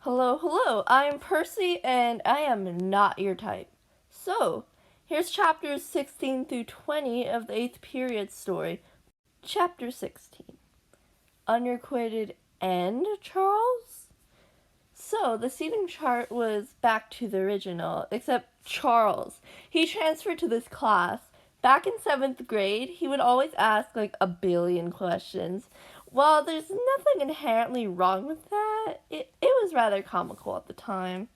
Hello, hello, I'm Percy and I am not your type. So, here's chapters 16 through 20 of the 8th period story. Chapter 16 Unrequited End, Charles? So, the seating chart was back to the original, except Charles. He transferred to this class. Back in 7th grade, he would always ask like a billion questions. While there's nothing inherently wrong with that, it was rather comical at the time.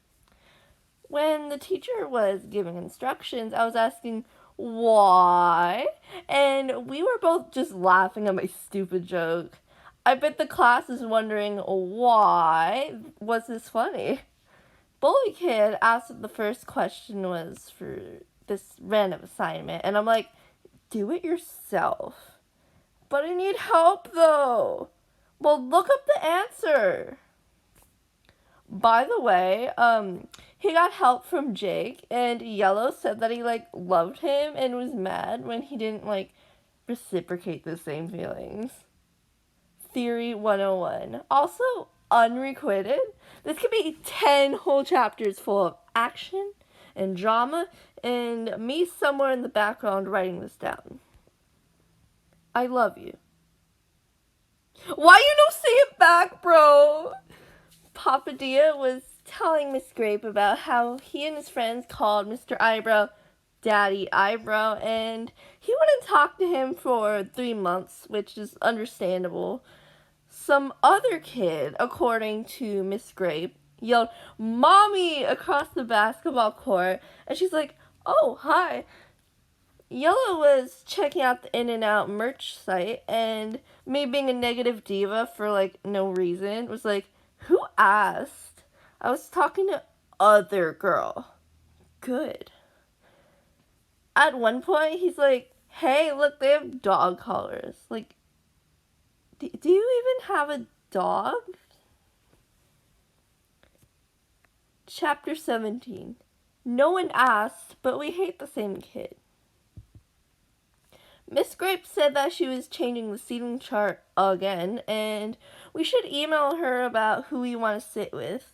When the teacher was giving instructions, I was asking, why? And we were both just laughing at my stupid joke. I bet the class is wondering why was this funny. Bully Kid asked if the first question was for this random assignment, and I'm like, do it yourself. But I need help though. Well, look up the answer. By the way, he got help from Jake, and Yellow said that he loved him and was mad when he didn't reciprocate the same feelings. Theory 101. Also, unrequited. This could be 10 whole chapters full of action and drama, and me somewhere in the background writing this down. I love you. Why you don't say it back, bro? Papa Dia was telling Miss Grape about how he and his friends called Mr. Eyebrow Daddy Eyebrow, and he wouldn't talk to him for 3 months, which is understandable. Some other kid, according to Miss Grape, yelled, "Mommy!" across the basketball court, and she's like, "Oh, hi." Yellow was checking out the In-N-Out merch site, and me being a negative diva for no reason was like, who asked? I was talking to other girl. Good. At one point, he's like, hey, look, they have dog collars. Do you even have a dog? Chapter 17. No one asked, but we hate the same kid. Miss Grape said that she was changing the seating chart again, and we should email her about who we want to sit with.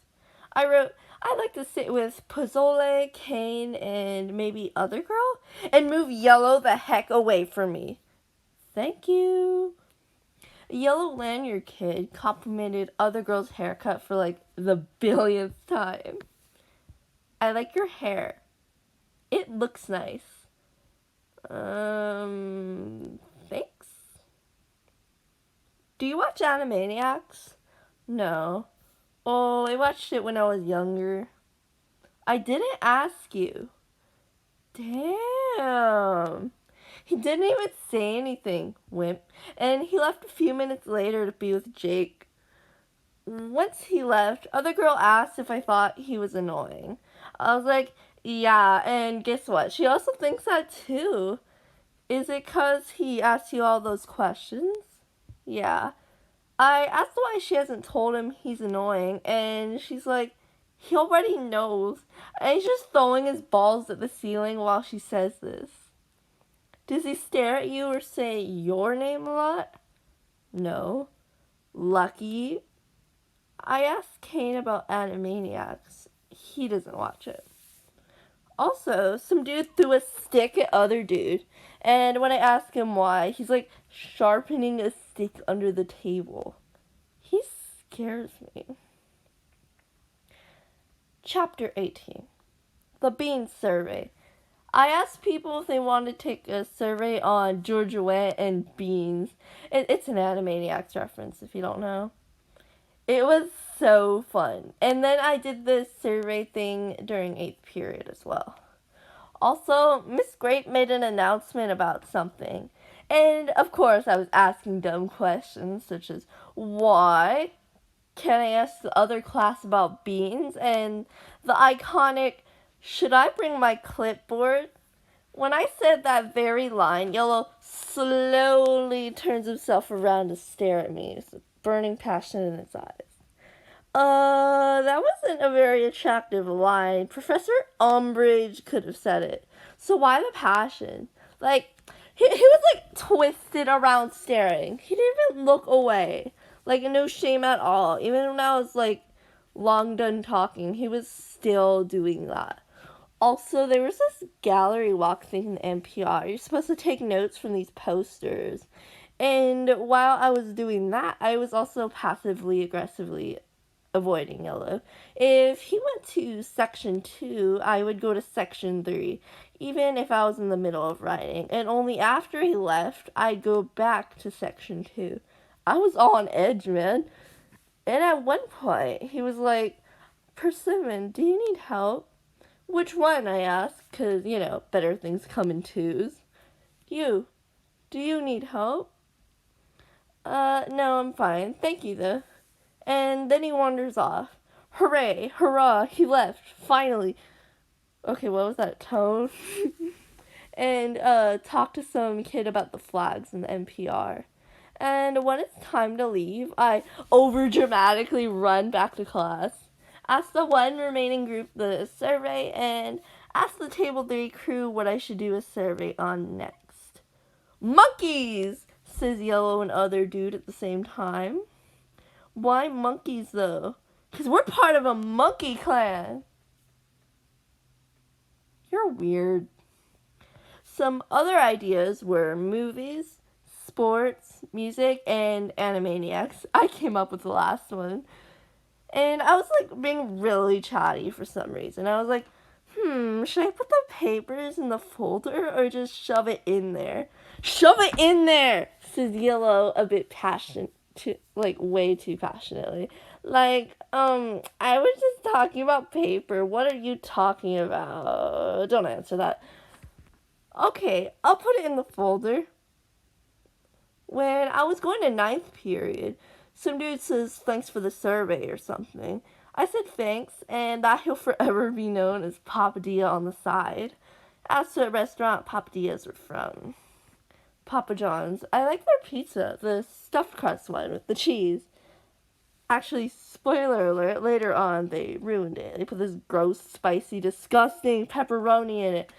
I wrote, I'd like to sit with Pozzole, Kane, and maybe other girl, and move Yellow the heck away from me. Thank you. A yellow lanyard kid complimented other girl's haircut for the billionth time. I like your hair. It looks nice. Thanks. Do you watch Animaniacs? No. Oh, I watched it when I was younger. I didn't ask you. Damn. He didn't even say anything, wimp. And he left a few minutes later to be with Jake. Once he left, other girl asked if I thought he was annoying. I was like, yeah, and guess what? She also thinks that too. Is it 'cause he asked you all those questions? Yeah. I asked why she hasn't told him he's annoying, and she's like, he already knows. And he's just throwing his balls at the ceiling while she says this. Does he stare at you or say your name a lot? No. Lucky. I asked Kane about Animaniacs. He doesn't watch it. Also, some dude threw a stick at other dude. And when I ask him why, he's like sharpening a stick under the table. He scares me. Chapter 18. The Beans Survey. I asked people if they wanted to take a survey on Georgia Wet and beans. It's an Animaniacs reference if you don't know. It was so fun. And then I did the survey thing during 8th period as well. Also, Miss Grape made an announcement about something. And of course, I was asking dumb questions such as, why? Can I ask the other class about beans? And the iconic, should I bring my clipboard? When I said that very line, Yellow slowly turns himself around to stare at me, with burning passion in his eyes. That wasn't a very attractive line. Professor Umbridge could have said it. So why the passion? He was twisted around staring. He didn't even look away. No shame at all. Even when I was long done talking, he was still doing that. Also, there was this gallery walk thing in NPR. You're supposed to take notes from these posters. And while I was doing that, I was also passively aggressively avoiding yellow. If he went to section 2, I would go to section 3, even if I was in the middle of writing. And only after he left, I'd go back to section 2. I was on edge, man. And at one point, he was like, "Persimmon, do you need help?" "Which one?" I asked, because, better things come in twos. "You. Do you need help?" No, I'm fine. Thank you, though." And then he wanders off. Hooray, hurrah, he left, finally. Okay, what was that tone? And talked to some kid about the flags in the NPR. And when it's time to leave, I over-dramatically run back to class, ask the one remaining group the survey, and ask the Table 3 crew what I should do a survey on next. "Monkeys!" says Yellow and other dude at the same time. "Why monkeys, though?" "'Cause we're part of a monkey clan." You're weird. Some other ideas were movies, sports, music, and Animaniacs. I came up with the last one. And I was being really chatty for some reason. I was like, should I put the papers in the folder or just shove it in there? "Shove it in there," says Yellow a bit passionate, way too passionately. I was just talking about paper. What are you talking about? Don't answer that. "Okay, I'll put it in the folder." When I was going to ninth period, some dude says thanks for the survey or something. I said thanks, and that he'll forever be known as Papadilla on the side. Asked what restaurant Papadillas were from. Papa John's. I like their pizza, the stuffed crust one with the cheese. Actually, spoiler alert, later on they ruined it. They put this gross, spicy, disgusting pepperoni in it.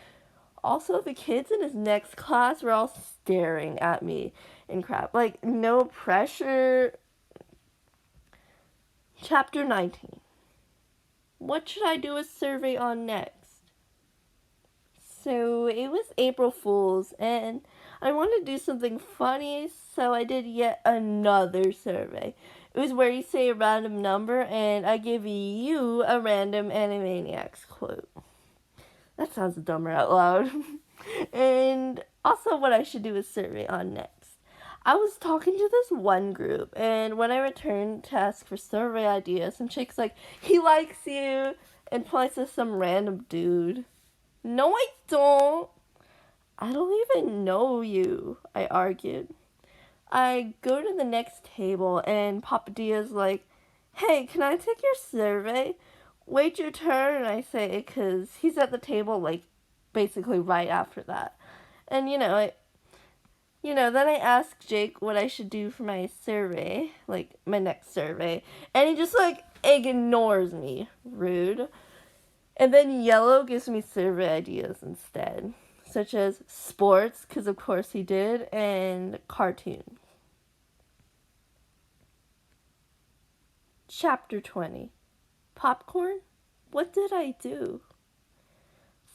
Also, the kids in his next class were all staring at me and crap. No pressure. Chapter 19. What should I do a survey on next? So, it was April Fool's, and I wanted to do something funny, so I did yet another survey. It was where you say a random number, and I give you a random Animaniacs quote. That sounds dumber out loud. And also what I should do a survey on next. I was talking to this one group, and when I returned to ask for survey ideas, some chick's like, "He likes you," and points to some random dude. "No, I don't." "I don't even know you," I argued. I go to the next table, and Papadilla's like, "Hey, can I take your survey?" "Wait your turn," I say, because he's at the table, basically right after that. And, then I ask Jake what I should do for my survey, my next survey, and he just, ignores me. Rude. And then Yellow gives me survey ideas instead, such as sports, because of course he did, and cartoons. Chapter 20. Popcorn? What did I do?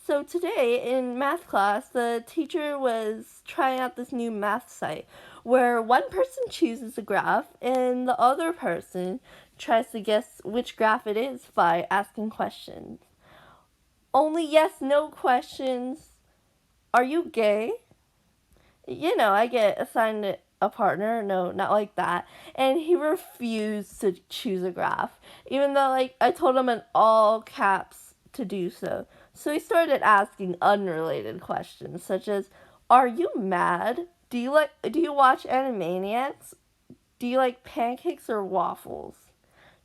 So today in math class, the teacher was trying out this new math site where one person chooses a graph and the other person tries to guess which graph it is by asking questions. Only yes, no questions. Are you gay? I get assigned a partner. No, not like that. And he refused to choose a graph, even though I told him in all caps to do so. So he started asking unrelated questions, such as, "Are you mad? Do you watch Animaniacs? Do you like pancakes or waffles?"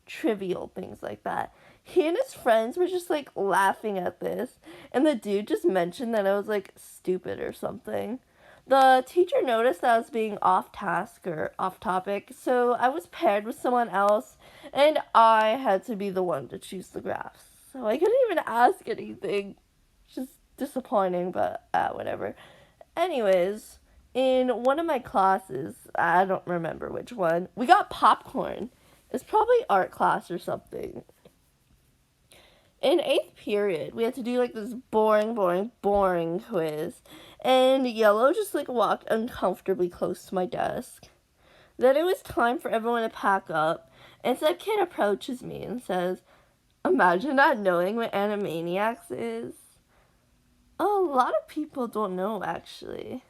Trivial things like that. He and his friends were just laughing at this, and the dude just mentioned that I was stupid or something. The teacher noticed that I was being off task or off topic, so I was paired with someone else, and I had to be the one to choose the graphs. So I couldn't even ask anything. Just disappointing, but whatever. Anyways, in one of my classes, I don't remember which one, we got popcorn. It's probably art class or something. In 8th period, we had to do like this boring quiz. And Yellow just like walked uncomfortably close to my desk. Then it was time for everyone to pack up, and some kid approaches me and says, "Imagine not knowing what Animaniacs is." A lot of people don't know, actually.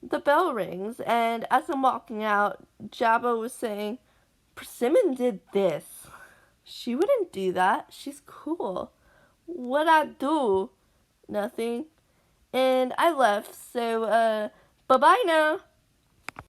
The bell rings, and as I'm walking out, Jabba was saying, "Persimmon did this. She wouldn't do that. She's cool." "What'd I do?" "Nothing." And I left, so, bye-bye now.